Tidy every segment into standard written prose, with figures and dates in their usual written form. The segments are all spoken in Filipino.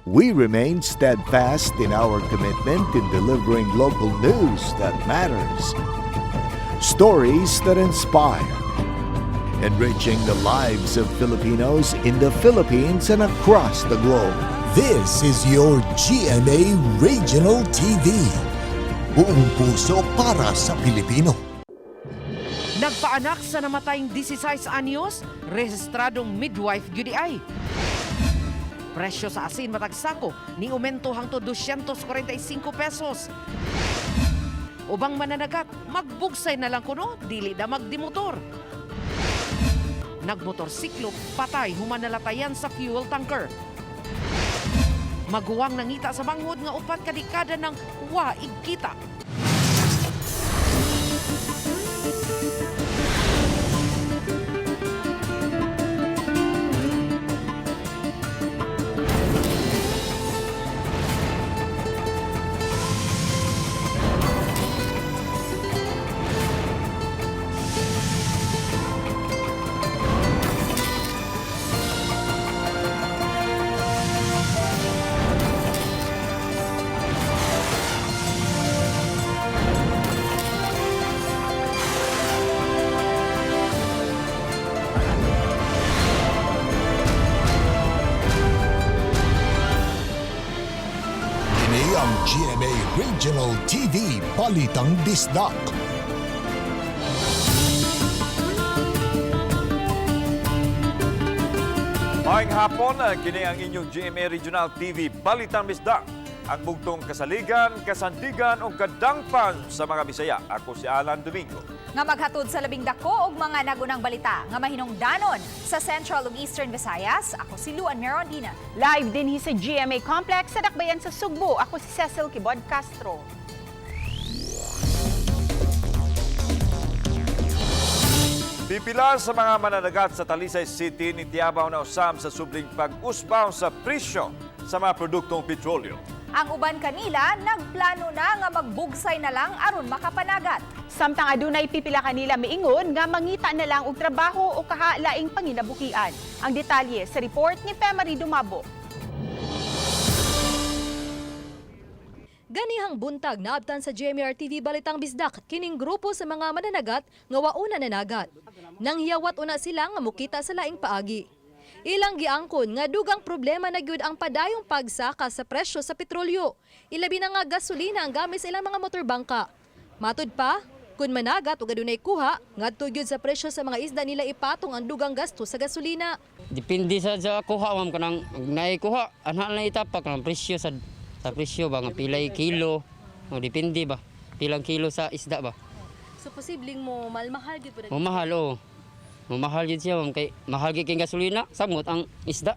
We remain steadfast in our commitment in delivering local news that matters. Stories that inspire. Enriching the lives of Filipinos in the Philippines and across the globe. This is your GMA Regional TV. Buong puso para sa Pilipino. Nagpaanak sa namatayng 16 anyos, rehistradong midwife GDI. Presyo sa asin matag sako ni umento hangtod 245 pesos. Ubang mananagat, magbugsay na lang kuno, dili na magdimotor. Nagmotorsiklo, patay, human nalatayan sa fuel tanker. Maguwang nangita sa manghod nga upat kadikada ng waig kita. Ang GMA Regional TV Balitang Bisdak. Maayong hapon, kini ang inyong GMA Regional TV Balitang Bisdak. Ang bugtong kasaligan, kasandigan o kadangpan sa mga Bisaya. Ako si Alan Domingo. Nga maghatod sa labing dako og mga nagunang balita nga mahinungdanon sa Central ug Eastern Visayas. Ako si Luan Merondina. Live din sa GMA Complex sa Dakbayan sa Sugbo. Ako si Cecil Kibod Castro. Pipila sa mga mananagat sa Talisay City ni Tiabaw na usam sa subling pag-usbaw sa presyo sa mga produktong petrolyo. Ang uban kanila nagplano na nga magbugsay na lang aron makapanagat. Samtang adunay pipila kanila miingon nga mangita na lang og trabaho o kahalaing panginabukian. Ang detalye sa report ni Femari Dumabo. Ganihang buntag naabtan sa GMA TV Balitang Bisdak kining grupo sa mga mananagat nga wauna nanagat. Nang hiyawat una sila nga mukita sa laing paagi. Ilang giangkon nga dugang problema na gyud ang padayong pagsaka sa presyo sa petrolyo. Ilabi na nga gasolina ang gamit sa ilang mga motorbangka. Matud pa, kun managat o adunay kuha, ngadto gyud sa presyo sa mga isda nila ipatong ang dugang gasto sa gasolina. Depende sa kuha ma'am kanang naikuha anha na itapak ng presyo sa presyo ba nga pilay kilo. O depende ba pilang kilo sa isda ba. So posibleng mo mahal gyud pud. Mahal o. Mahal yun siya, kay mahal kay gasolina, samot ang isda.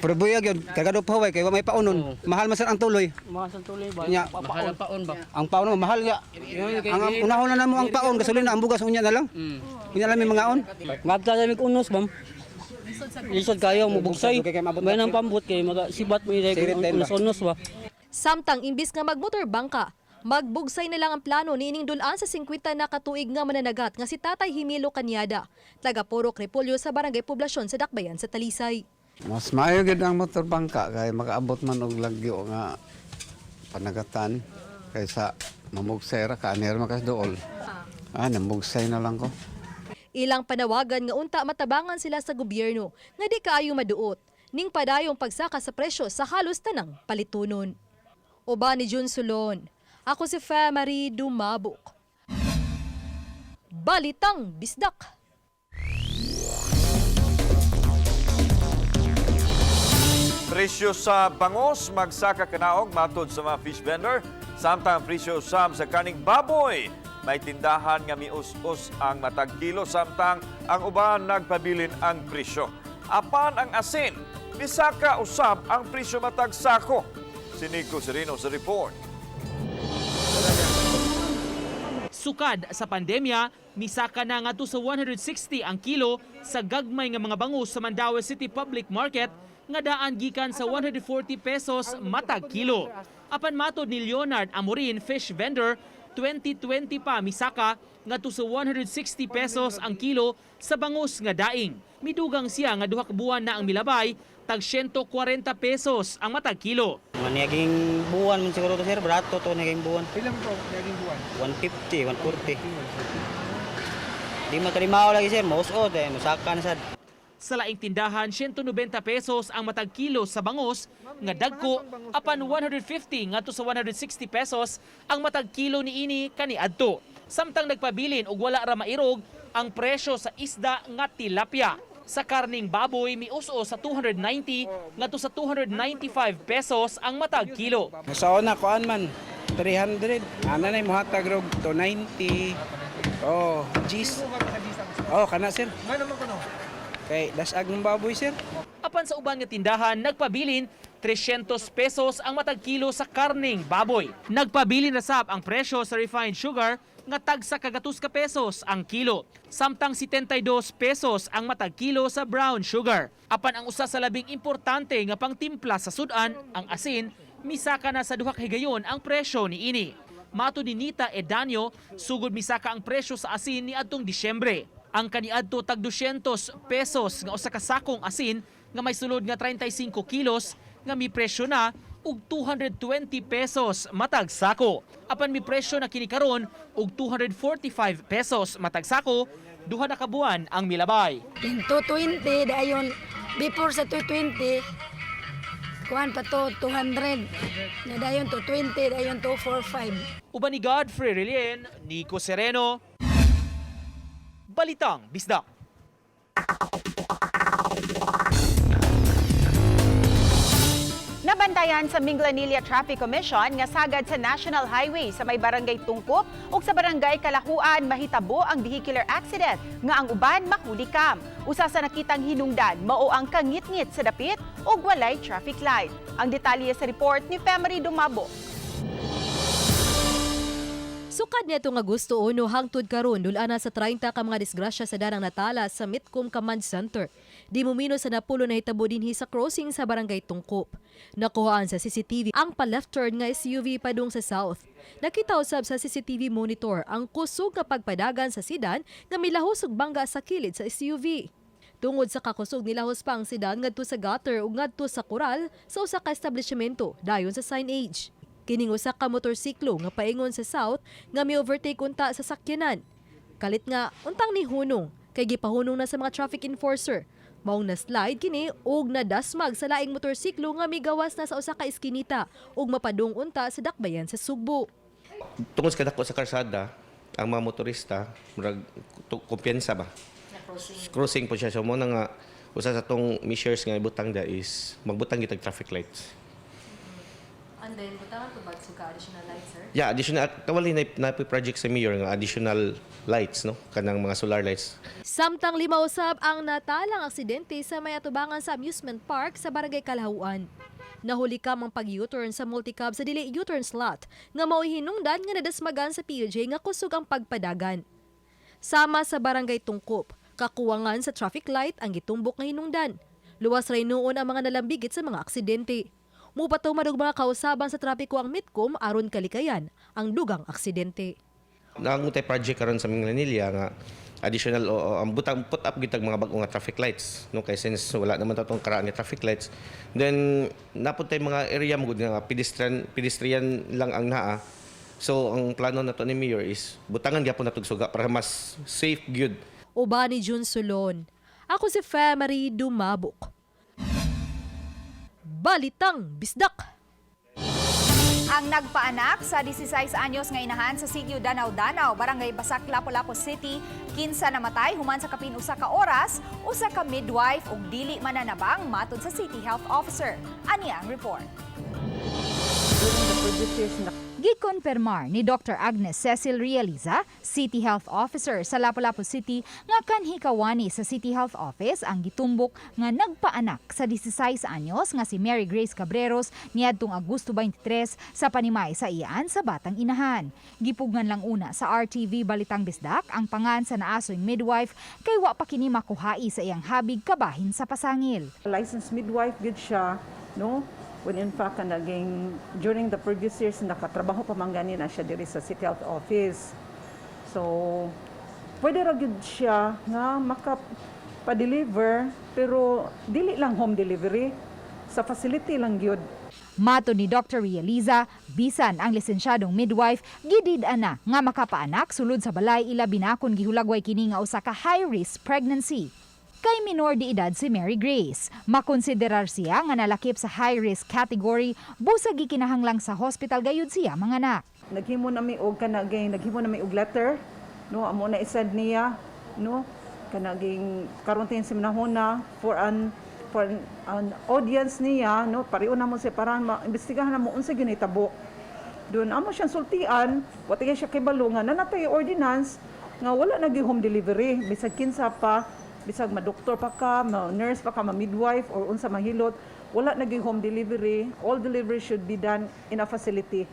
Pero buyag yun, kagado pa huwag, kaya may paunon. Mahal masan ang tuloy. Mahal sa tuloy ba? Nya, Mahal ang paon ba? Ang paon mo, mahal nga. Ang unahon na mo ang paon, gasolina, ang bugas, unya na lang. Unya lang may mga on. Magtalamig unos, ma'am. Lisod kayo, mabugsay. May nang pambot kayo, sibat mo yung unos ba? Samtang imbis nga magmotorbangka, magbugsay na lang ang plano niining dulaan sa 50 na katuig nga mananagat nga si Tatay Himilo Kanyada, taga Purok Repolyo sa Barangay Poblasyon sa Dakbayan sa Talisay. Mas maayo gid ang motorbangka kay makaabot man og lagyo nga panagatan kaysa mamugsay ra ka anir makas dool. Namugsay na lang ko. Ilang panawagan nga unta matabangan sila sa gobyerno nga di kaayo maduot ning padayong pagsaka sa presyo sa halos tanang palitunon. Uba ni Jun Sulon. Ako si Femari Dumabok. Balitang Bisdak. Presyo sa bangos, magsaka kanaog matod sa mga fish vendor. Samtang presyo sa kaning baboy. May tindahan nga mius-us ang matag kilo samtang ang uban nagpabilin ang presyo. Apan ang asin, misaka usab ang presyo matag sako. Si Nico Sereno sa report. Sukad sa pandemya, misaka na nga to sa 160 ang kilo sa gagmay nga mga bangus sa Mandaue City Public Market nga daan gikan sa 140 pesos matag kilo. Apan matod ni Leonard Amorin, fish vendor, 2020 pa misaka ngadto sa 160 pesos ang kilo sa bangus nga daing. Midugang siya nga duha ka buwan na ang milabay, tag 140 pesos ang matag kilo. Mga naging buwan man siguro to sir, barato to naging buwan. Ilan po naging buwan? 150, 140. Di matalimaw lagi sir, mausod musaka na sad. Sa laing tindahan, 190 pesos ang matag kilo sa bangus nga dagko, apan 150 ngadto sa 160 pesos ang matag kilo niini kaniadto. Samtang nagpabilin og wala ra mairog ang presyo sa isda nga tilapia. Sa karning baboy mius-o sa 290 ngadto sa 295 pesos ang matag kilo. Sa una kuan man 300. Ana nay mohatag rog 290. Oh, cheese. Oh, kana sir. May naman kuno. Kay dasag ng baboy sir. Apan sa uban nga tindahan nagpabilin 300 pesos ang matag kilo sa karning baboy. Nagpabilin na sab ang presyo sa refined sugar nga tag sa kagatus ka pesos ang kilo. Samtang 72 pesos ang matag kilo sa brown sugar. Apan ang usa sa labing importante nga pangtimpla sa sudan, ang asin, misaka na sa duha ka higayon ang presyo niini. Mato ni Nita Edanyo, sugod misaka ang presyo sa asin ni adtong Disyembre. Ang kaniadto tag 200 pesos nga usa ka sakong asin nga may sulod nga 35 kilos nga mi presyo na og 220 pesos matag sako. Apan mi presyo na kini karon og 245 pesos matag sako, duha na ka buwan ang milabay. 220 dayon before sa 220 kuan pa to 200 na dayon 220 dayon 245. Uban ni Godfrey Relien, Nico Sereno, Balitang Bisdak. Nabantayan sa Minglanilla Traffic Commission nga sagad sa National Highway sa may barangay Tungkop ug sa barangay Kalahuan mahitabo ang vehicular accident nga ang uban makulikam. Usa sa nakitang hinungdan mao ang kangit-ngit sa dapit ug walay traffic light. Ang detalye sa report ni Femery Dumabo. Sukad niya itong Agosto 1 hangtod karon dulana sa 30 ka mga disgrasya sa darang natala sa Mitcom Command Center. Di mumino sa napulo na hitabo dinhi sa crossing sa barangay Tungkop. Nakuhaan sa CCTV ang pa-left turn nga SUV padung sa south. Nakita usab sa CCTV monitor ang kusog nga pagpadagan sa sedan nga milahos og bangga sa kilid sa SUV. Tungod sa kakusog nilahos pa ang sedan ngadto sa gutter ug ngadto sa koral sa usa ka establishmento dayon sa signage. Kining usa ka motorsiklo nga paingon sa south nga mi-overtake unta sa sakyanan. Kalit nga untang ni hunong kay gipahunong na sa mga traffic enforcer. Maong na-slide kini ug nadasmag sa laing motorsiklo nga migawas na sa usa ka iskinita ug mapadung unta sa dakbayan sa Sugbo. Tungod sa kadako sa karsada, ang mga motorista murag kumpiyansa ba? Crossing po siya. So mo na nga usa sa tong measures nga ibutang da is magbutang gitag traffic lights. And then, butangan to ba suka additional lights, sir? Yeah, additional kawali na project sa mayor nga additional lights, no, kanang mga solar lights. Samtang lima usab ang natalang aksidente sa may atubangan sa amusement park sa barangay Kalahuan. Nahuli ka mang pag-U-turn sa multicab sa dili U-turn slot nga mao'y hinungdan nga nadasmagan sa PJ nga kusog ang pagpadagan. Sama sa barangay Tungkop, kakuwangan sa traffic light ang gitumbok nga hinungdan. Luwas ray noon ang mga nalambigit sa mga aksidente. Mupataw madug mga kausaban sa trapiko ang Mitcom aron kalikayan ang dugang aksidente. Nangutay project karon sa Minglanilla nga additional ang butang put up gitag mga bag-o nga traffic lights, no, kay since wala naman tatong karaan nga traffic lights. Then napuntay mga area mo nga pedestrian lang ang naa. So ang plano nato ni Mayor is butangan gyapon natog suga para mas safe gyud. Uba ni Jun Sulon. Ako si Femery Dumabok. Balitang Bisdak. Ang nagpaanak sa 16 anyos nga inahan sa sitio Danau-Danau, barangay Basak, Lapu-Lapu City, kinsa namatay human sa kapin usa ka oras, usa ka midwife ug dili mananabang matud sa City Health Officer. Ani ang report. Gikonfirmar ni Dr. Agnes Cecil Realiza, City Health Officer sa Lapu-Lapu City, nga kanhi kawani sa City Health Office ang gitumbok nga nagpaanak sa 16 anyos nga si Mary Grace Cabreros niadtong Agosto 23 sa panimay sa iyaan sa batang inahan. Gipugnan lang una sa RTV Balitang Bisdak ang pangan sa naasoy midwife kay wa pa kini makuhai sa iyang habig kabahin sa pasangil. Licensed midwife gid siya, no? when in fact naging during the previous years nakatrabaho pa man gani na siya diri sa City Health Office. So pwede ra gyud siya nga makapadeliver pero dili lang home delivery, sa facility lang gyud. Mato ni Dr. Realiza, bisan ang lisensyadong midwife, gidid-an na nga makapaanak sulod sa balay ilabi na kung gihulagway kini nga usa ka high-risk pregnancy. Kay minor di edad si Mary Grace, makonsiderar siya nga nalakip sa high-risk category, busag gikinahanglang sa hospital gayud siya mga anak. Naghimo na mi og kanaging naghimo na mi og letter, no, amo na isend niya, no, kanaging karon tin simnahona for an audience niya, no, pariu na mo siya para maimbestigahan na mo unsa gyud itabo. Doon amo siyang sultian, wati siya kay balungan na natay ordinance nga wala nagi home delivery, bisag kinsa pa, bisag ma-doktor pa ka, ma-nurse pa ka, ma-midwife or unsa mahilot, wala nagi home delivery. All delivery should be done in a facility.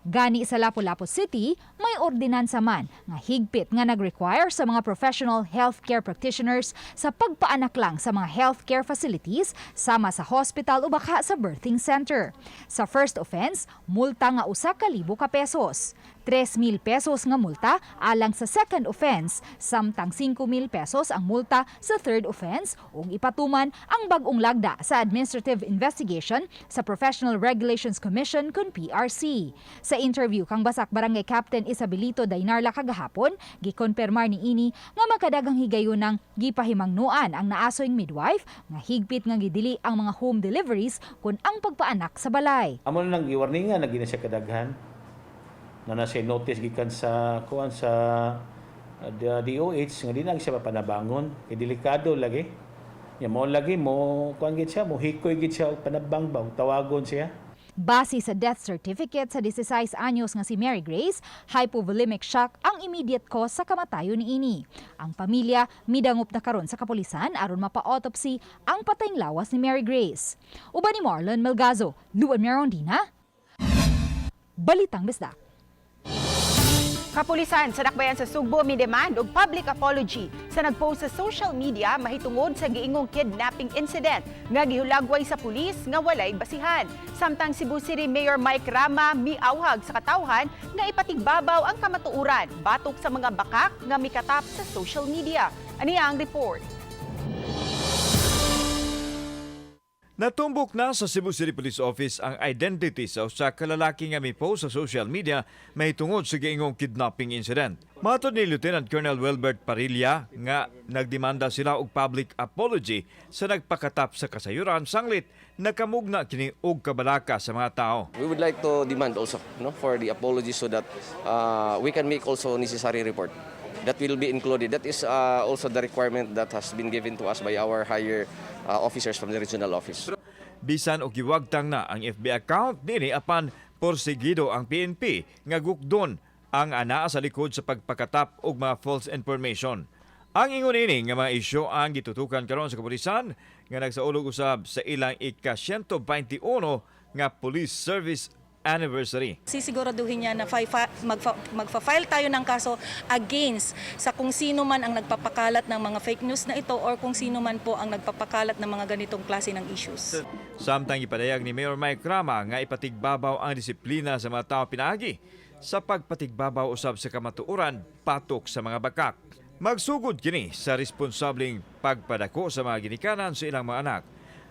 Gani sa Lapu-Lapu City, may ordinansa man nga higpit nga nag-require sa mga professional healthcare practitioners sa pagpaanak lang sa mga healthcare facilities sama sa hospital o baka sa birthing center. Sa first offense, multa nga 1,000 ka pesos. 3,000 pesos nga multa alang sa second offense, samtang 5,000 pesos ang multa sa third offense ug ipatuman ang bag-ong lagda sa administrative investigation sa Professional Regulations Commission kun PRC. Sa interview kang Basak Barangay Captain Isabelito Dainarla kagahapon, gikonpermar ni ini nga makadagang higayon ng gipahimangnuan ang naasoyng midwife nga higpit nga gidili ang mga home deliveries kun ang pagpaanak sa balay. Amo nang giwarningan na gina siya kadaghan na nasa notice gikan sa kuan sa DOH nga di na siya panabangon, kay delikado lagi. Ya mo lagi mo kuan gid siya, mo hikoy gid siya og panabang ba tawagon siya. Base sa death certificate sa 16 anyos nga si Mary Grace, hypovolemic shock ang immediate cause sa kamatayon ni ini. Ang pamilya midangop na karon sa kapulisan aron mapa-autopsy ang patayng lawas ni Mary Grace. Uban ni Marlon Melgazo, Luan Merondina, Balitang Bisdak. Kapulisan sa Dakbayan sa Sugbo midemand og public apology sa nagpost sa social media mahitungod sa giingong kidnapping incident nga gihulagway sa pulis nga walay basihan. Samtang Cebu City Mayor Mike Rama miawhag sa katawhan nga ipatigbabaw ang kamatuuran batok sa mga bakak nga mikatap sa social media. Aniya ang report. Natumbok na sa Cebu City Police Office ang identity sa usa ka lalaki nga mipost sa social media mahitungod sa giingong kidnapping incident. Matod ni Lieutenant Colonel Wilbert Parilla nga nagdemanda sila og public apology sa nagpakatap sa kasayuran sanglit nakamugna kini og kabalaka sa mga tao. We would like to demand also for the apology so that we can make also necessary report. That will be included. That is also the requirement that has been given to us by our higher officers from the regional office. Bisan og giwagtang na ang FB account nini apan porsigido ang PNP nga gukdon ang anaa sa likod sa pagpakatap og mga false information. Ang ingon ini nga mga isyu ang gitutukan karon sa kapulisan nga nagsaulog usab sa ilang ika-121 nga police service anniversary. Sisiguraduhin niya na magfa-file tayo ng kaso against sa kung sino man ang nagpapakalat ng mga fake news na ito or kung sino man po ang nagpapakalat ng mga ganitong klase ng issues. Samtang ipadayag ni Mayor Mike Rama nga ipatigbabaw ang disiplina sa mga tao pinaagi sa pagpatigbabaw usab sa kamatuoran patok sa mga bakak. Magsugod kini sa responsableng pagpadako sa mga ginikanan sa ilang mga anak.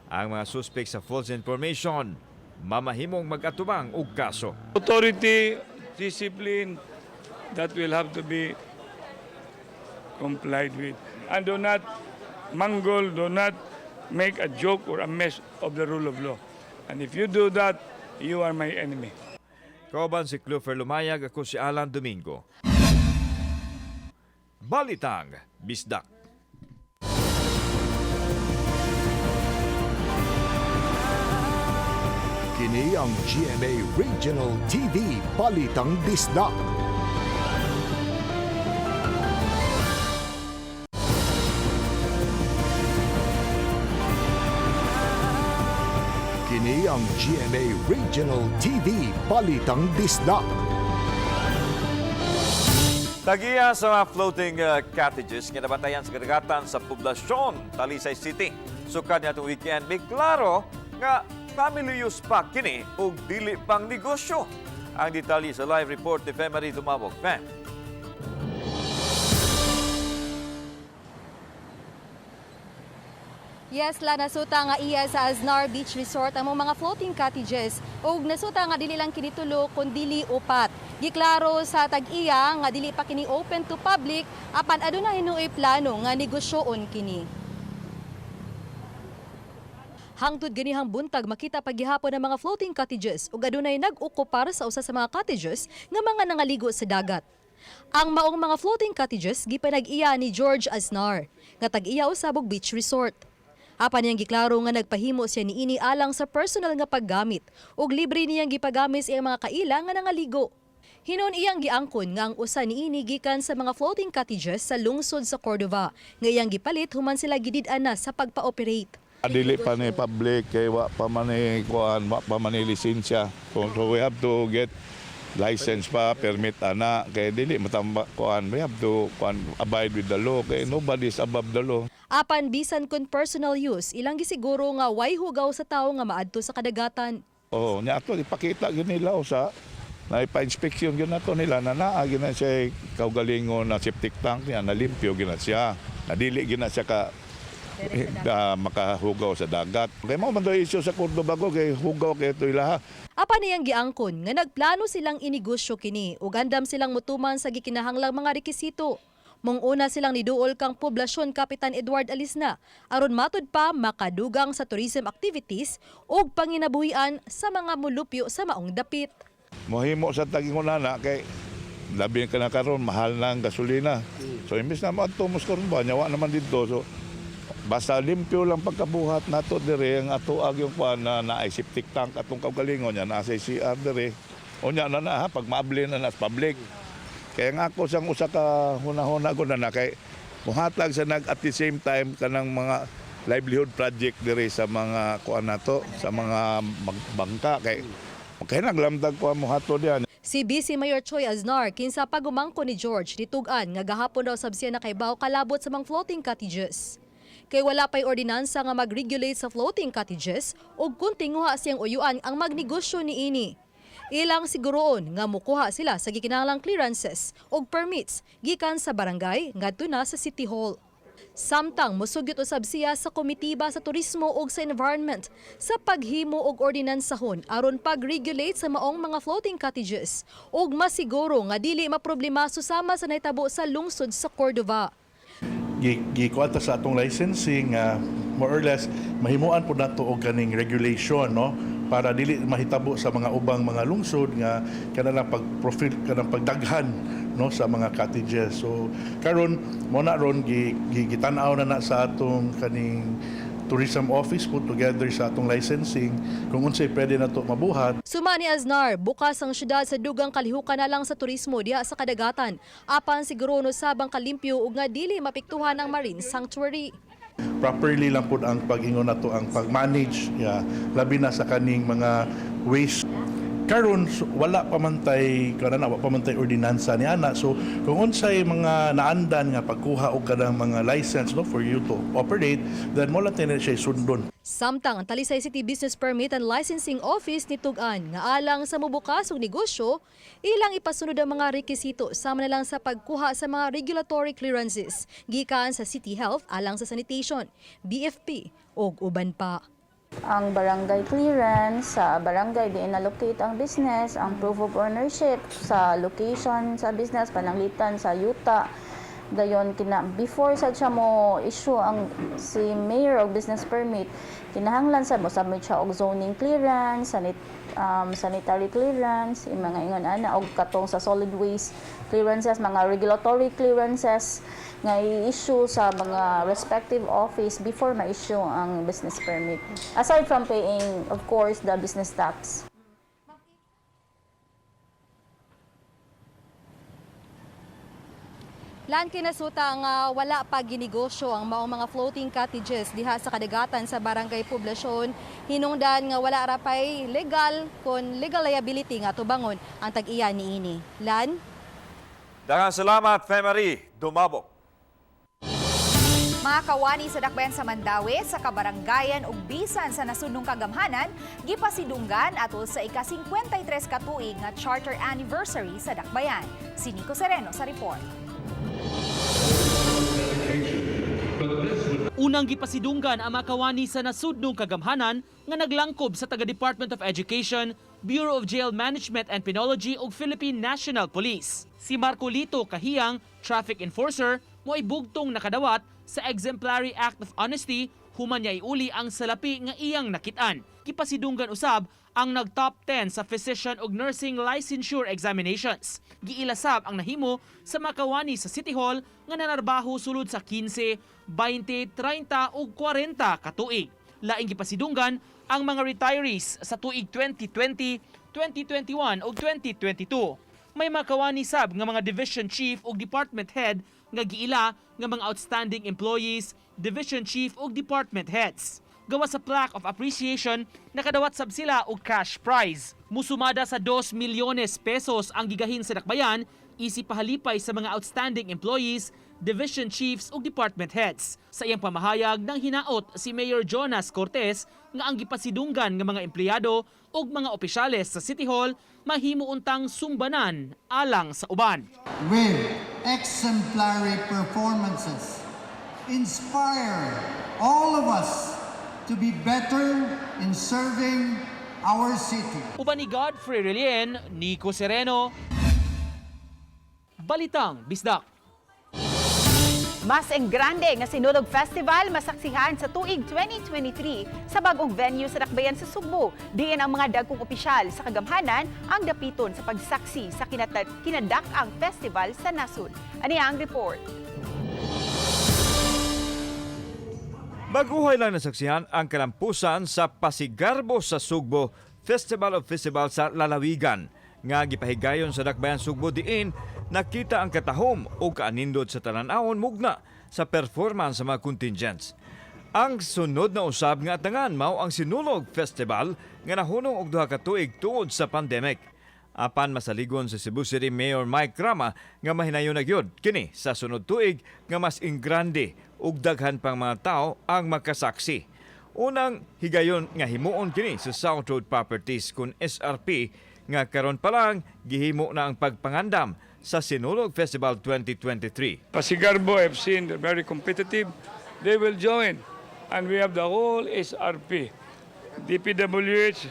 Ang mga suspect sa false information mamahimong mag-atubang og kaso. Authority, discipline, that will have to be complied with. And do not mangle, do not make a joke or a mess of the rule of law. And if you do that, you are my enemy. Kauban si Clover Lumayag, ako si Alan Domingo. Balitang Bisdak. Kini ang GMA Regional TV Balitang Bisdak. Kini ang GMA Regional TV Balitang Bisdak. Tagiya sa mga floating cottages nga nabatayan sa kadagatan sa poblasyon Talisay City. Sukad niya itong weekend, may klaro nga family use pa kini o dili pang negosyo? Ang detalye sa live report ni Femari Tumabog. Fem. Yes, la nasuta nga iya sa Aznar Beach Resort ang mga floating cottages ug nasuta nga dili lang kini tulo kun dili upat. Giklaro sa tag-iya nga dili pa kini open to public apan aduna hinuoy plano nga negosyoon kini. Hangtod ganihang buntag makita paghihapon ang mga floating cottages ug adunay nag-okupar sa usa sa mga cottages nga mga nangaligo sa dagat. Ang maong mga floating cottages gipanag-iya ni George Aznar nga tag-iya usabog beach resort. Apan niyang giklaro nga nagpahimo siya niini alang sa personal nga paggamit ug libre niyang gipagamit sa iyang mga kaila nga nangaligo. Hinon iyang giangkon nga ang usa niini gikan sa mga floating cottages sa lungsod sa Cordova nga iyang gipalit human sila gidid-an na sa pagpa-operate. Dili pa ni public kay wa pa man ni kuan, wa pa man ni lisensya. So we have to get license pa, permit ana kay dili matamba kuan. We have to kuan abide with the law kay nobody is above the law. Apan bisan kun personal use, ilang gisiguro nga way hugaw sa tawo nga maadto sa kadagatan. Oh, nya ato ipakita gyud nila sa na ipa-inspeksyon gyud nato nila na naa gyud na siya kaugalingon na septic tank niya na limpyo gyud na siya. Nadili gyud na siya ka makahugaw sa dagat. Kaya mo man daw isyu sa Cordova ko kay hugaw kay ito ilaha. Apan niyang giangkon nga nagplano silang inegosyo kini ug andam silang mutuman sa gikinahanglang mga rekisito. Mong una silang niduol kang poblasyon Kapitan Edward Alisna aron matud pa makadugang sa tourism activities ug panginabuhian sa mga mulupyo sa maong dapit. Mohimo sa tagingonana kay labi ka na karon mahal na ang gasolina. So imbis na maadto mos karon ba nyawa naman dito so basta limpyo lang pagkabuhat nato dire ang atuag yung kuan na naay septic tank atong kaugalingon nya na sa CR dire. Unya na ha pag maabli na nas public. Kaya nga ako sang usa ka hunahuna ko na kay muhatag sa nag at the same time kanang mga livelihood project dire sa mga kuan nato sa mga bangka kay naglamdag ko mo hato diyan. Si BC Mayor Choi Aznar kinsa pagumangko ni George ditugan nga gahapon daw sabsiya na kay baw kalabot sa mga floating cottages. Kay wala pa'y ordinansa nga mag-regulate sa floating cottages ug kung tinguha siyang uyuan ang magnegosyo niini. Ilang siguroon nga mukuha sila sa gikinahanglang clearances ug permits gikan sa barangay ngadto na sa City Hall. Samtang musugyot usab siya sa komitiba sa turismo ug sa environment sa paghimo og ordinansahon aron pag-regulate sa maong mga floating cottages ug masiguro nga dili maproblema susama sa nahitabo sa lungsod sa Cordova. Gikuanta sa atong licensing more or less mahimuan po nato og kaning regulation no para dili mahitabo sa mga ubang mga lungsod nga kanang pag-profit kanang pagdaghan no sa mga cottages. So karon mo na ron gitan-aw na sa atong kaning tourism office put together sa atong licensing kung unsay pwede nato mabuhat. Suma ni Aznar, bukas ang syudad sa dugang kalihukan na lang sa turismo diha sa kadagatan. Apan siguro no sabang kalimpyo ug nga dili mapiktuhan ang marine sanctuary. Properly lang pud ang pag-ingon nato ang pag-manage labi na sa kaning mga waste. Karon wala pa man tay ordinansa ni ana. So kung unsay mga naandan nga pagkuha og kanang mga license no for you to operate, then mo lang tinay siya sundon. Samtang ang Talisay City Business Permit and Licensing Office nitugan nga alang sa mubukas og negosyo, ilang ipasunod ang mga rekisito sama na lang sa pagkuha sa mga regulatory clearances gikan sa City Health alang sa sanitation, BFP ug uban pa. Ang barangay clearance sa barangay di inallocate ang business, ang proof of ownership sa location sa business, pananglitan sa yuta. Dayon before sa siya mo issue ang si mayor og business permit, kinahanglan sa mo submit siya og zoning clearance, sanitary clearance, mga ingon ana og katong sa solid waste clearances, mga regulatory clearances nga i-issue sa mga respective office before ma-issue ang business permit. Aside from paying, of course, the business tax. Lan kinasuta nga wala pa ginegosyo ang maong mga floating cottages diha sa kadagatan sa barangay poblasyon, hinungdan nga wala ra pay legal kon legal liability nga tubangon ang tag-iya niini. Lan? Daghang salamat, Femari Dumabog. Mga kawani sa dakbayan sa Mandawi, sa kabaranggayan ug bisan sa nasudnong kagamhanan, gipasidunggan atol sa ika-53 katuig nga charter anniversary sa dakbayan. Si Nico Sereno sa report. Unang gipasidunggan ang mga kawani sa nasudnong kagamhanan nga naglangkob sa taga-Department of Education, Bureau of Jail Management and Penology ug Philippine National Police. Si Marcolito Kahiyang, traffic enforcer, mo'y bugtong nakadawat sa Exemplary Act of Honesty human niya iuli ang salapi nga iyang nakitaan. Gipasidunggan usab ang nag-top 10 sa physician ug nursing licensure examinations. Giilasab ang nahimo sa makawani sa City Hall nga nanarbaho sulod sa 15, 20, 30 ug 40 katuig. Laing gipasidunggan ang mga retirees sa tuig 2020, 2021 ug 2022. May makawani sab nga mga division chief ug department head nga giila nga mga outstanding employees, division chief ug department heads. Gawa sa plaque of appreciation, nakadawat sab sila og cash prize. Musumada sa 2 milyones pesos ang gigahin sa dakbayan, isip pahalipay sa mga outstanding employees, division chiefs ug department heads. Sa iyang pamahayag nang hinaot si Mayor Jonas Cortez nga ang gipasidunggan nga mga empleyado ug mga opisyales sa City Hall mahimo untang sumbanan alang sa uban. With exemplary performances, inspire all of us to be better in serving our city. Uban ni Godfrey Relien, Nico Sereno, Balitang Bisdak. Mas enggrande nga Sinulog Festival masaksihan sa tuig 2023 sa bagong venue sa dakbayan sa Sugbo. Diin ang mga dagkong opisyal sa kagamhanan ang dapiton sa pagsaksi sa kinadak-ang festival sa nasud. Ani ang report. Baguhay lang nasaksihan ang kalampusan sa Pasigarbo sa Sugbo Festival of Festival sa Lalawigan. Nga gipahigayon sa dakbayan Sugbo diin, nakita ang katahom o kaanindot sa talan-awon mugna sa performance sa mga contingents. Ang sunod na usab nga atangan mao ang Sinulog Festival nga nahunong og 2 ka tuig tungod sa pandemic. Apan masaligon sa Cebu City Mayor Mike Rama nga mahinayon na gyud kini sa sunod tuig nga mas ingrande ug daghan pang mga tao ang makasaksi. Unang higayon nga himuon kini sa South Road Properties kun SRP nga karon pa lang gihimo na ang pagpangandam sa Sinulog Festival 2023. Pasigarbo FC, they're very competitive. They will join. And we have the whole SRP, DPWH.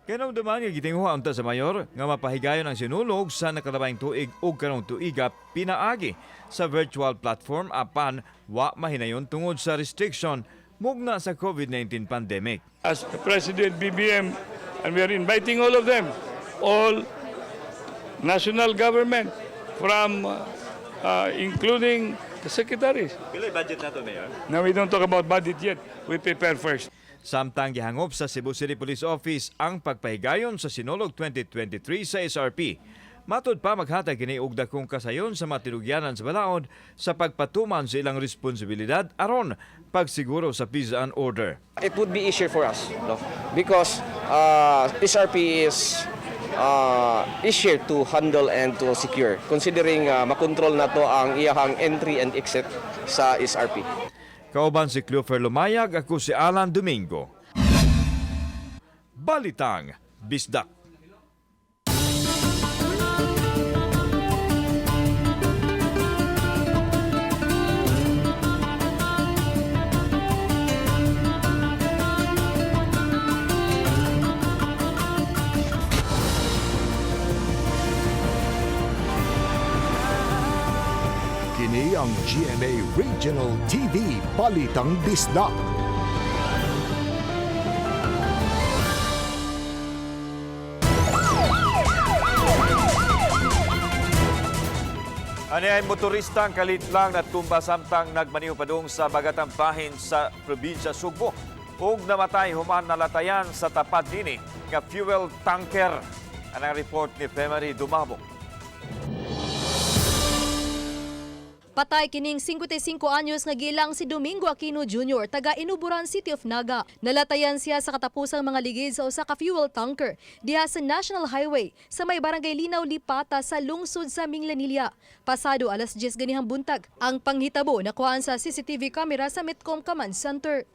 Kanong duman nga gitinguha unta sa mayor nga mapahigayon ang sinulog sa nakalabayng tuig ug karong tuiga pinaagi sa virtual platform apan wa mahinayon tungod sa restriction mugna sa COVID-19 pandemic. As the President BBM, and we are inviting all of them, all national government, from including the secretaries. Pila budget nato, Mayor? Now we don't talk about budget yet. We prepare first. Samtang gihangop sa Cebu City Police Office ang pagpahigayon sa Sinulog 2023 sa SRP. Matod pa maghatag kini og dakong kasayon sa matinugyanan sa balaod sa pagpatuman sa ilang responsibilidad aron pagsiguro sa peace and order. It would be easier for us, no? Because SRP is easier to handle and to secure considering makontrol nato ang iyahang entry and exit sa SRP. Kauban si Clover Lumayag, ako si Alan Domingo. Balitang Bisdak. Kini ang GMA Regional TV Balitang Bisdak. Ani ay motorista ang kalit lang na tumba samtang nagmaniho padung sa bagatang bahin sa probinsya Sugbo ug namatay human nalatayan sa tapat dini nga fuel tanker. Anang report ni Femery Dumabong. Patay kining 55 anyos nga gilang si Domingo Aquino Jr. taga Inuburan City of Naga. Nalatayan siya sa katapusang mga ligid sa usa ka fuel tanker diha sa National Highway sa may barangay Linaw Lipata sa lungsod sa Minglanilla. Pasado alas 10 ganihang buntag. Ang panghitabo nakuhaan sa CCTV camera sa Metcom Command Center.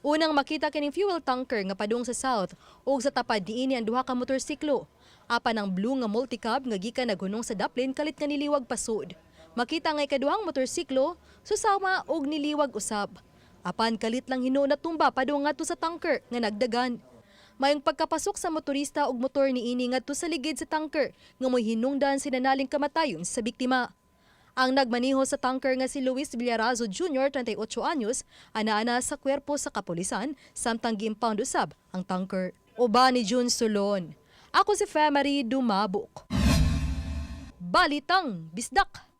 Unang makita kining fuel tanker nga padung sa south ug sa tapad diini ang duha ka motorsiklo. Apan ang blue nga multicab nga gikan naghunong sa daplin kalit nga niliwag pasud. Makita nga ikaduhang motorsiklo, susama og niliwag usab. Apan kalit lang hino na tumba padung ngadto sa tanker nga nagdagan. Mayong pagkapasok sa motorista og motor niini ngadto sa ligid sa tanker nga moy hinungdan sinanaling kamatayon sa biktima. Ang nagmaniho sa tanker nga si Luis Villarazo Jr., 38 anyos, ana-ana sa kwerpo sa kapulisan samtang gi-impound usab ang tanker. Uba ni June Solon. Ako si Femary Dumabok. Balitang Bisdak.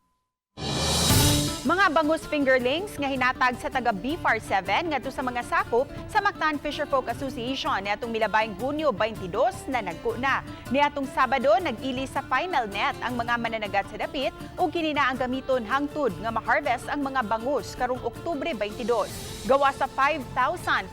Mga bangus fingerlings nga hinatag sa taga BFAR 7 ngadto sa mga sakop sa Mactan Fisherfolk Association niadtong milabayng Hunyo 22 na nagkuna. Niadtong Sabado nag-ili sa final net ang mga mananagat sa dapit ug kini na ang gamiton hangtod nga ma-harvest ang mga bangus karong Oktubre 22. Gawa sa 5,500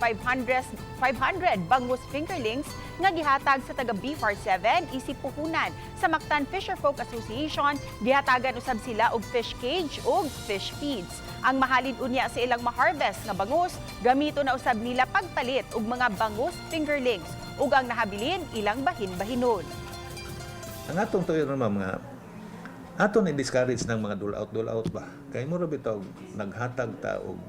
bangus fingerlings nga gihatag sa taga BFAR 7 isip puhunan sa Mactan Fisherfolk Association, gihatagan usab sila og fish cage ug fish feeds. Ang mahalin unya sa ilang ma-harvest nga bangus, gamito na usab nila pagpalit og mga bangus fingerlings ug ang nahabilin ilang bahin-bahinon. Ang atong tuyo naman mga aton i-discourage ng mga dole-out ba. Kay mo ra bitaw naghatag ta og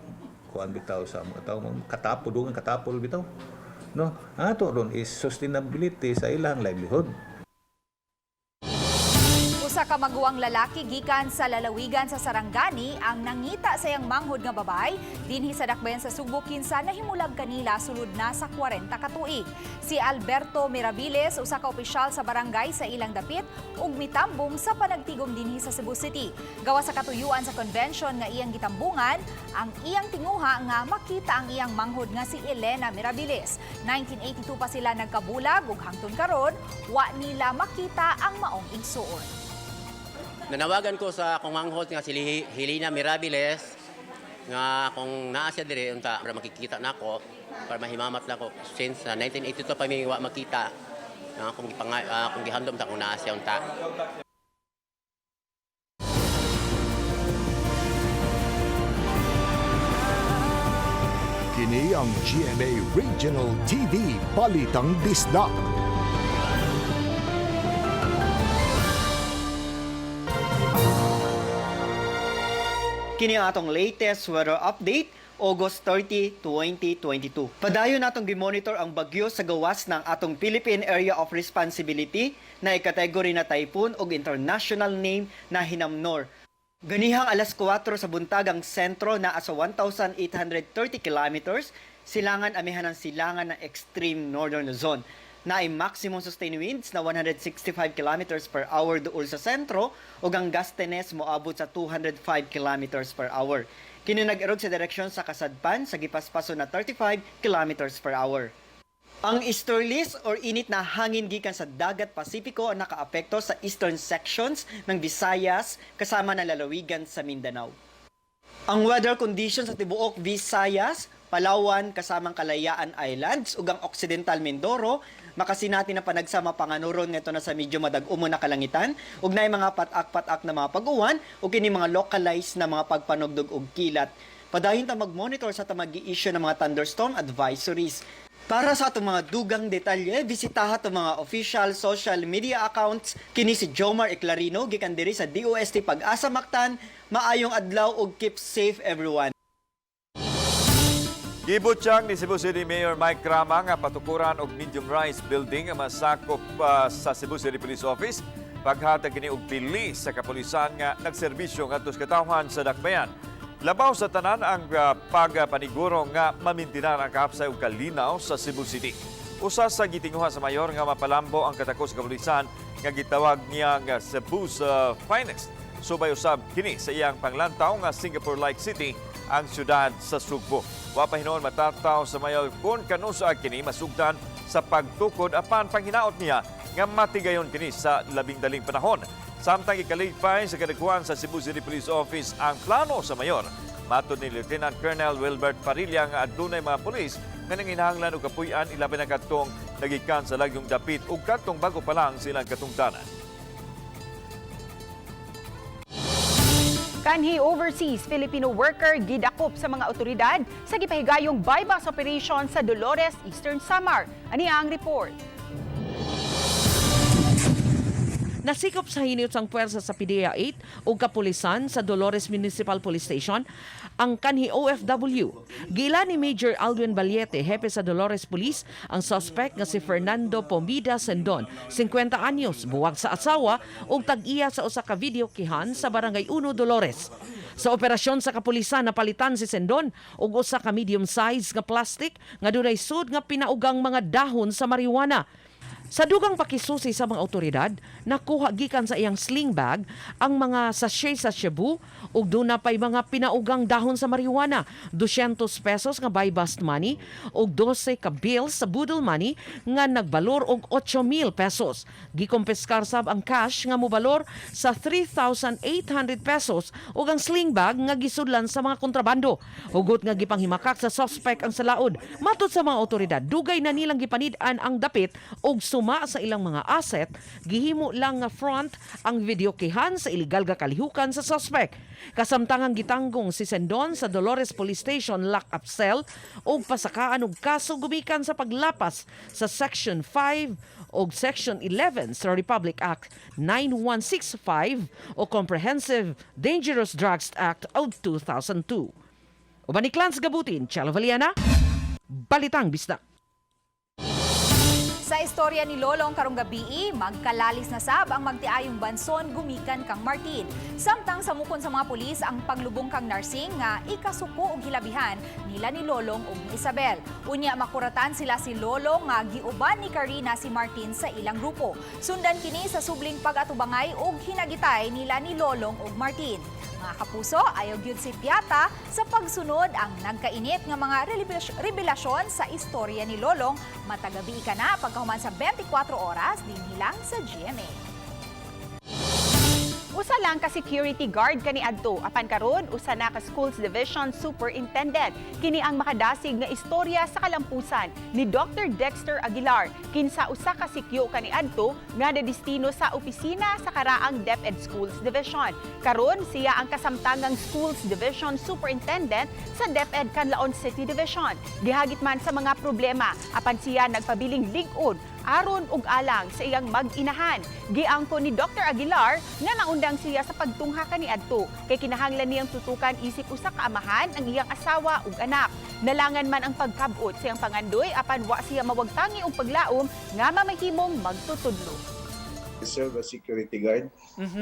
kuan bitaw sa mga tawo katapod katapol bitaw. No, ato ron is sustainability sa ilang livelihood. Usa ka maguwang lalaki gikan sa lalawigan sa Sarangani ang nangita sa iyang manghod nga babay dinhi sa dakbayan sa Subo kinsa nahimulag kanila sulod na sa 40 ka tuig. Si Alberto Mirabiles usa ka opisyal sa barangay sa ilang dapit ug mitambong sa panagtigom dinhi sa Cebu City. Gawa sa katuyuan sa convention nga iyang gitambungan, ang iyang tinguha nga makita ang iyang manghod nga si Elena Mirabiles. 1982 pa sila nagkabulag ug hangtod karon wa nila makita ang maong igsuon. Nanawagan ko sa akong manghod nga si Helena Mirabiles nga kung naa siya dire unta para makikita nako para mahimamat lang ko since 1982 pa mi wa makita kung gihandom ta kung naa siya unta. Kini ang GMA Regional TV Balitang Bisdak. Kini ang atong latest weather update, August 30, 2022. Padayon natong gimonitor ang bagyo sa gawas ng atong Philippine Area of Responsibility na ikategory na typhoon o international name na Hinamnor. Ganihang alas 4 sa buntag ang sentro na asa 1,830 kilometers, silangan amihan ng silangan ng extreme northern zone. Na ay maximum sustained winds na 165 kilometers per hour dool sa sentro ug ang gustiness moabot sa 205 kilometers per hour. Kini nag-erog sa direksyon sa kasadpan sa gipaspaso na 35 kilometers per hour. Ang easterlies or init na hangin gikan sa dagat Pasipiko ang nakaapekto sa eastern sections ng Visayas kasama ng lalawigan sa Mindanao. Ang weather conditions sa tibuok Visayas, Palawan kasamang Kalayaan Islands ug ang Occidental Mindoro makasinati na panagsama panganuron nito na sa medyo madag-umo na kalangitan ug naay mga patak-patak na mga pag-uwan ug kini mga localized na mga pagpanugdog ug kilat. Padayon ta mag-monitor sa tamag-i-issue ng mga thunderstorm advisories. Para sa atong mga dugang detalye, bisitaha atong mga official social media accounts. Kini si Jomar Eclarino gikan diri sa DOST Pag-asa Mactan. Maayong adlaw ug keep safe everyone. Gibutyang ni Cebu City Mayor Mike Crama nga patukuran og medium rise building nga masakop sa Cebu City Police Office paghatag kini og pili sa kapulisan nga nagserbisyo ngadto sa katawhan sa dakbayan. Labaw sa tanan ang pagpaniguro nga mamintinan ang kahapsay ug kalinaw sa Cebu City. Usa sa gitinguha sa mayor nga mapalambo ang katakos kapulisan nga gitawag niya nga Cebu's finest. Subay usab kini sa iyang panglantaw nga Singapore-like city ang syudad sa Sugbo. Wa pa hinuon matataw sa mayor kung kanusa kini masugdan sa pagtukod apan panghinaot niya nga matigayon kini sa labing daling panahon. Samtang ikaligpay sa kadagkuhan sa Cebu City Police Office ang plano sa mayor. Matod ni Lieutenant Colonel Wilbert Parilla nga adunay mga pulis nga nanginahanglan og kapuy-an ilabi na kadtong nagikan sa lagyong dapit ug kadtong bago pa lang silang katungtanan. Kanhi overseas Filipino worker gidakop sa mga otoridad sa gipahigayong bypass operation sa Dolores, Eastern Samar. Ani ang report. Nasikop sa hiniutsang puwersa sa PDEA 8 o kapulisan sa Dolores Municipal Police Station ang kanhi OFW. Gila ni Major Alwin Baliete, hepe sa Dolores Police, ang suspect nga si Fernando Pomida Sendon, 50 anyos, buwag sa asawa ug tag-iya sa usa ka video kihan sa Barangay 1 Dolores. Sa operasyon sa kapulisan napalitan si Sendon og usa ka medium size nga plastic nga dunay sud nga pinaugang mga dahon sa marijuana. Sa dugang pakisusi sa mga otoridad, nakuha gikan sa iyang sling bag ang mga sachet sa shabu ug duna pay mga pinaugang dahon sa marijuana, 200 pesos nga buy bust money ug 12 ka bills sa budol money nga nagbalor og 8,000 pesos. Gikompiskar sab ang cash nga mobalor sa 3,800 pesos ug ang sling bag nga gisudlan sa mga kontrabando. Hugot nga gipanghimakak sa suspect ang salaod. Matod sa mga otoridad, dugay na nilang gipanid-an ang dapit ug suma sa ilang mga asset, gihimo lang nga front ang videokihan sa iligal nga kalihukan sa suspect. Kasamtangang gitanggong si Sendon sa Dolores Police Station lock-up cell ug pasakaan og kaso gumikan sa paglapas sa Section 5 o Section 11 sa Republic Act 9165 o Comprehensive Dangerous Drugs Act of 2002. Uban ni Clans Gabutin, Chalo Valiana, Balitang Bisdak. Sa istorya ni Lolong karong gabi, magkalalis na sab ang magtiayong banson gumikan kang Martin. Samtang samukon sa mga pulis ang paglubong kang narsing nga ikasuko og hilabihan nila ni Lolong ug ni Isabel. Unya makuratan sila si Lolong nga giuban ni Karina si Martin sa ilang grupo. Sundan kini sa subling pag-atubangay ug hinagitay nila ni Lolong ug Martin. Mga kapuso, ayaw gyud si Piata sa pagsunod ang nagkainit nga mga revelasyon sa istorya ni Lolong matagabi ka na pagkahuman sa 24 oras din hilang sa GMA. Usa lang ka security guard kani adto, apan karon usa na ka Schools Division Superintendent. Kini ang makadasig nga istorya sa kalampusan ni Dr. Dexter Aguilar kinsa usa ka sikyo kani adto nga nadestino sa opisina sa karaang DepEd Schools Division. Karon siya ang kasamtangang Schools Division Superintendent sa DepEd Canlaon City Division. Gihagit man sa mga problema, apan siya nagpabiling lig-on aron ug alang sa iyang mag-inahan. Giangko ni Dr. Aguilar nga naundang siya sa pagtungha kaniadto kay kinahanglan niyang tutukan isip usa ka amahan ang iyang asawa ug anak. Nalangan man ang pagkabot sa iyang pangandoy apan wa siya mawagtangi og paglaom nga mamahimong magtutudlo. I served as security guard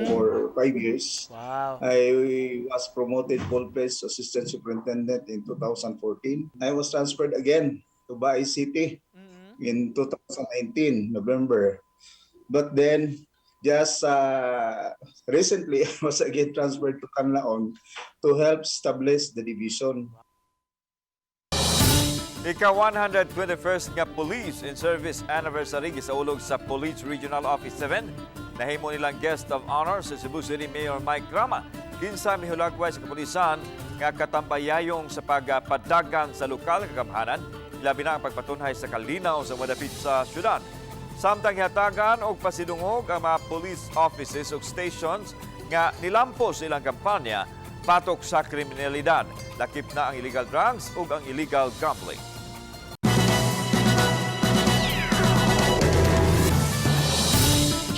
for 5 years. Wow. I was promoted full-fledged assistant superintendent in 2014. I was transferred again to Baay City in 2019, November. But then, just recently, I was again transferred to Canlaon to help establish the division. Ika-121st nga Police in Service Anniversary gisaulog sa Police Regional Office 7. Nahimo nilang guest of honor sa Cebu City Mayor Mike Grama. Kinsa mihulagway sa kapulisan nga katambayayong sa pagpadagan sa lokal kagamhanan, labi na ang pagpatunhay sa kalinaw sa madapit sa syudad. Samtang hatagan og pasidungog ang mga police offices ug stations nga nilampos ilang kampanya patok sa kriminalidad. Lakip na ang illegal drugs ug ang illegal gambling.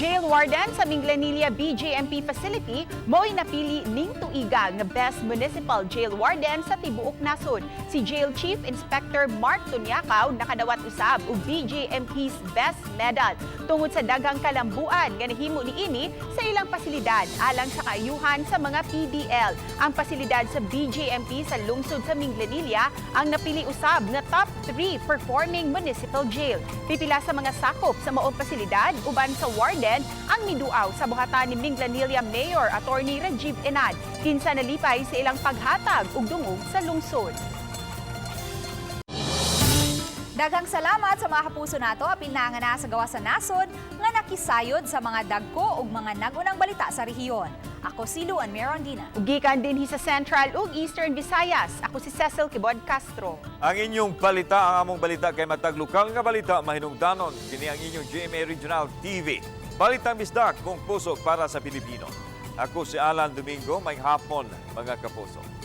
Jail warden sa Minglanilla BJMP facility mo'y napili ning tuiga nga Best Municipal Jail Warden sa tibuok nasod. Si Jail Chief Inspector Mark Tunyakaw nakadawat usab og BJMP's Best Medal tungod sa daghang kalambuan nga nahimo niini sa ilang pasilidad alang sa kaayuhan sa mga PDL. Ang pasilidad sa BJMP sa lungsod sa Minglanilla ang napili usab nga top 3 performing municipal jail. Pipila sa mga sakop sa maong pasilidad uban sa warden ang miduaw sa buhatan ni Minglanilla Mayor Attorney Rajiv Enad kinsa nalipay sa ilang paghatag ug dungog sa lungsod. Daghang salamat sa mga kapuso nato apil na nga na sa gawa sa nasod nga nakisayod sa mga dagko ug mga nagunang balita sa rehiyon. Ako si Luan Merondina. Gikan din sa Central ug Eastern Visayas. Ako si Cecil Kibod Castro. Ang inyong balita, ang among balita kay matag lokal nga balita mahinungdanon kini ang inyong GMA Regional TV. Balitang Bisdak kung puso para sa Pilipino. Ako si Alan Domingo, may hapon mga kapuso.